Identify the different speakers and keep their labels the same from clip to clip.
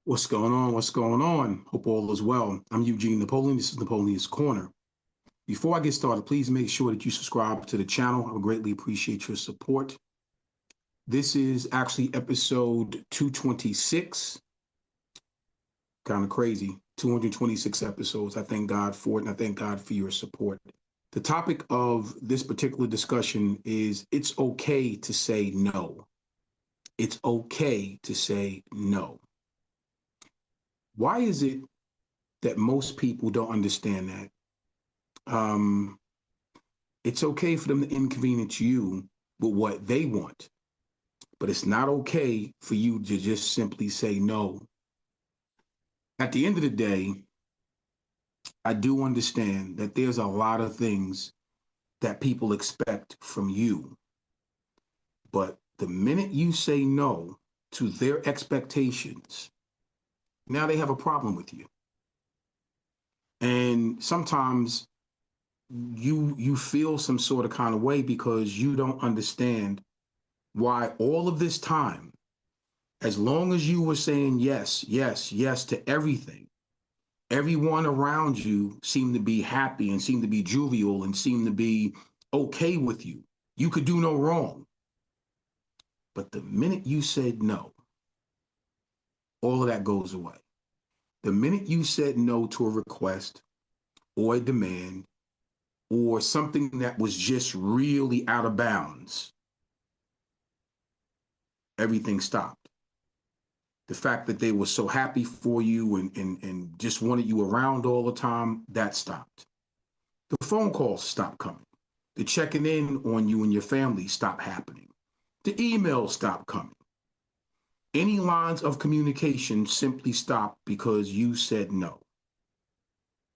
Speaker 1: What's going on? What's going on? Hope all is well. I'm Eugene Napoleon. This is Napoleon's Corner. Before I get started, please make sure that you subscribe to the channel. I would greatly appreciate your support. This is actually episode 226. Kind of crazy. 226 episodes. I thank God for it, and I thank God for your support. The topic of this particular discussion is it's okay to say no. It's okay to say no. Why is it that most people don't understand that? It's okay for them to inconvenience you with what they want, but it's not okay for you to just simply say no. At the end of the day, I do understand that there's a lot of things that people expect from you, but the minute you say no to their expectations, now they have a problem with you. And sometimes you feel some sort of kind of way because you don't understand why all of this time, as long as you were saying yes, yes, yes to everything, everyone around you seemed to be happy and seemed to be jovial and seemed to be okay with you. You could do no wrong. But the minute you said no, all of that goes away. The minute you said no to a request or a demand or something that was just really out of bounds, everything stopped. The fact that they were so happy for you and just wanted you around all the time, that stopped. The phone calls stopped coming. The checking in on you and your family stopped happening. The emails stopped coming. Any lines of communication simply stopped because you said no.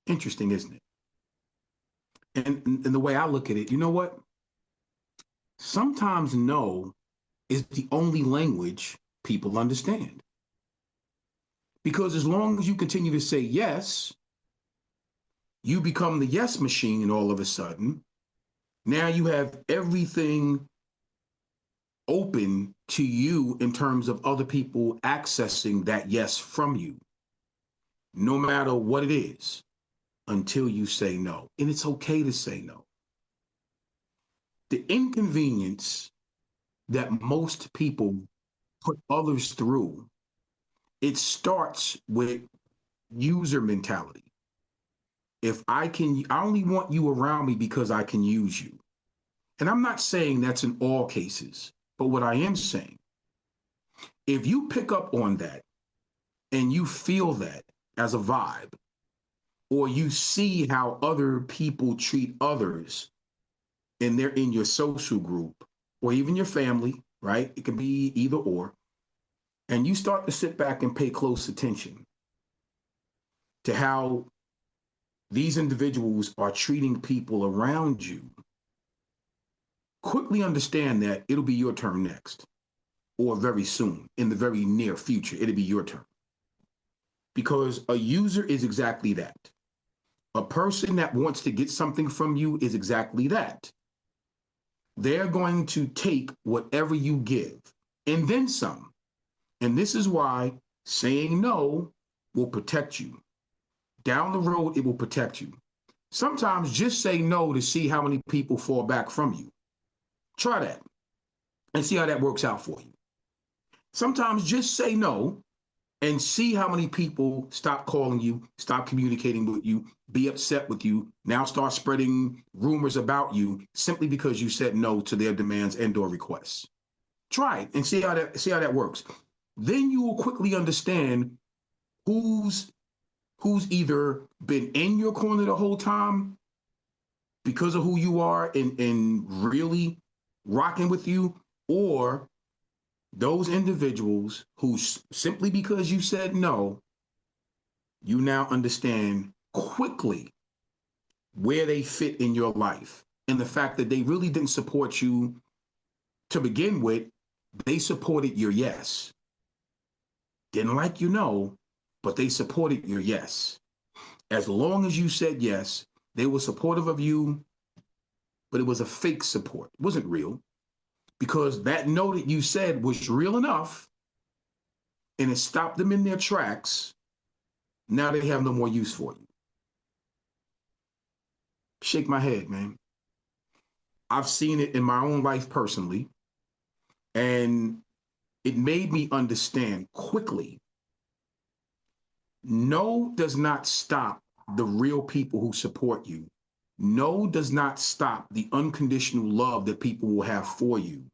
Speaker 1: Interesting, isn't it? And the way I look at it, you know what? Sometimes no is the only language people understand. Because as long as you continue to say yes, you become the yes machine, and all of a sudden, now you have everything open to you in terms of other people accessing that yes from you, no matter what it is, until you say no. And it's okay to say no. The inconvenience that most people put others through, it starts with user mentality. If I only want you around me because I can use you. And I'm not saying that's in all cases, but what I am saying, if you pick up on that and you feel that as a vibe, or you see how other people treat others and they're in your social group or even your family, right? It can be either or. And you start to sit back and pay close attention to how these individuals are treating people around you, quickly understand that it'll be your turn next, or very soon, in the very near future, it'll be your turn. Because a user is exactly that. A person that wants to get something from you is exactly that. They're going to take whatever you give and then some. And this is why saying no will protect you. Down the road, it will protect you. Sometimes just say no to see how many people fall back from you. Try that and see how that works out for you. Sometimes just say no and see how many people stop calling you, stop communicating with you, be upset with you, now start spreading rumors about you simply because you said no to their demands and or requests. Try it and see how that works. Then you will quickly understand who's either been in your corner the whole time because of who you are and really rocking with you, or those individuals who simply because you said no, you now understand quickly where they fit in your life. And the fact that they really didn't support you to begin with, they supported your yes. Didn't like you, no, but they supported your yes. As long as you said yes, they were supportive of you, but it was a fake support. It wasn't real, because that no that you said was real enough, and it stopped them in their tracks, now they have no more use for you. Shake my head, man. I've seen it in my own life personally, and it made me understand quickly. No does not stop the real people who support you. No does not stop the unconditional love that people will have for you.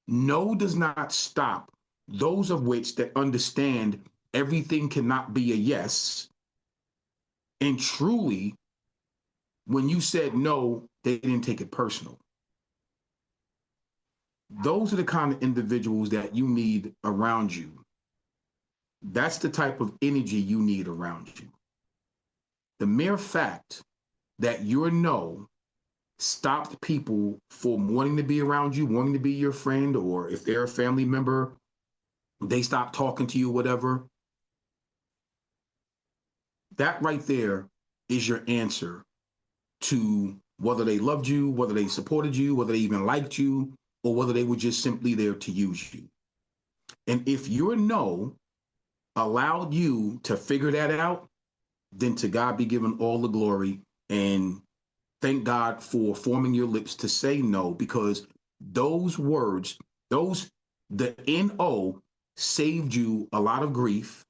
Speaker 1: No does not stop those of which that understand everything cannot be a yes. And truly, when you said no, they didn't take it personal. Those are the kind of individuals that you need around you. That's the type of energy you need around you. The mere fact that your no stopped people from wanting to be around you, wanting to be your friend, or if they're a family member, they stop talking to you, whatever. That right there is your answer to whether they loved you, whether they supported you, whether they even liked you, or whether they were just simply there to use you. And if your no allowed you to figure that out, then to God be given all the glory. And thank God for forming your lips to say no, because those words, the NO saved you a lot of grief.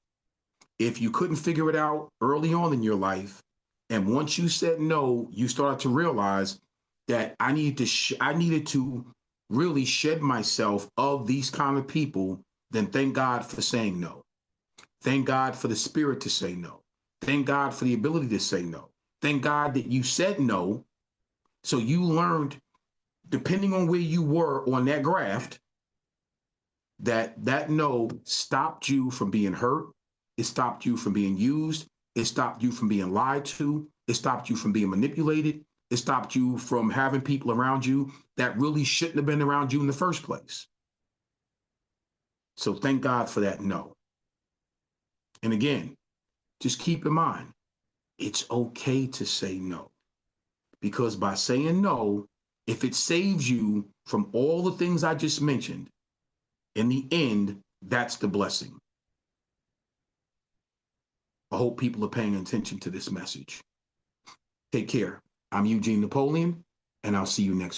Speaker 1: If you couldn't figure it out early on in your life, and once you said no, you started to realize that I needed to really shed myself of these kind of people, then thank God for saying no. Thank God for the spirit to say no. Thank God for the ability to say no. Thank God that you said no. So you learned, depending on where you were on that graft, that no stopped you from being hurt. It stopped you from being used. It stopped you from being lied to. It stopped you from being manipulated. It stopped you from having people around you that really shouldn't have been around you in the first place. So thank God for that no. And again, just keep in mind, it's okay to say no. Because by saying no, if it saves you from all the things I just mentioned, in the end, that's the blessing. I hope people are paying attention to this message. Take care. I'm Eugene Napoleon, and I'll see you next week.